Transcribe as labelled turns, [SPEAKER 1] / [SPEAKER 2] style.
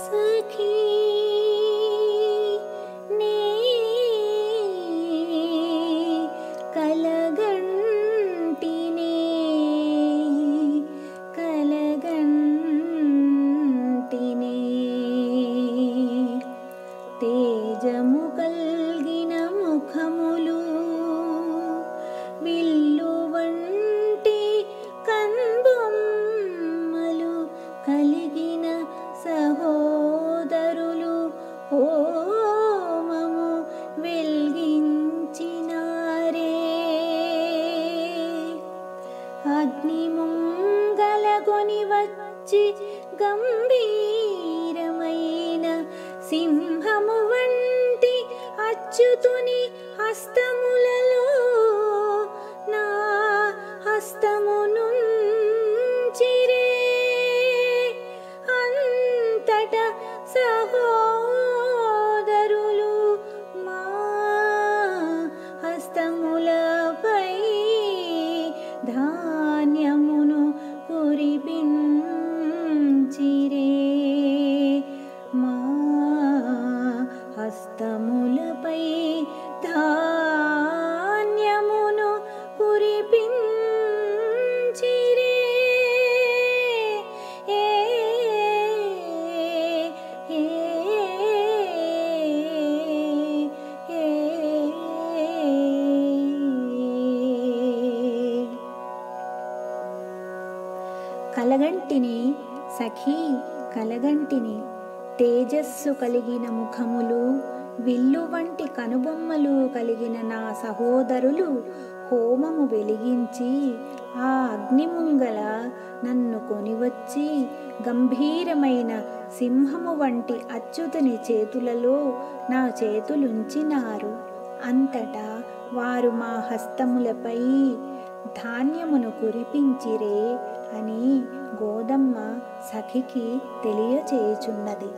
[SPEAKER 1] సఖీ నే కలగంటినే కలగంటినే తేజము కల్గిన ముఖములు విల్లు వంటి కన్బొమ్మలు కలిగిన సహోదరులు హోమము వెలిగించినారే. అగ్నిమంగళగొని వచ్చి గంభీరమైన సింహము వంటి అచ్యుతుని హస్తములలో నా హస్తమునుంచిరే. అంతట సహోదరులు మా హస్తములపై ధాన్యమును కురిపించిరే. మా హస్తములపై ధాన్యమును కురిపించిరే. కలగంటిని సఖీ కలగంటిని తేజస్సు కలిగిన ముఖములు విల్లు వంటి కనుబొమ్మలు కలిగిన నా సహోదరులు హోమము వెలిగించి ఆ అగ్నిముంగల నన్ను కొనివచ్చి గంభీరమైన సింహము వంటి అచ్యుతుని చేతులలో నా చేతులుంచినారు. అంతటా వారు మా హస్తములపై ధాన్యమును కురిపించిరే అని గోదమ్మ సఖికి తెలియచేయుచున్నది.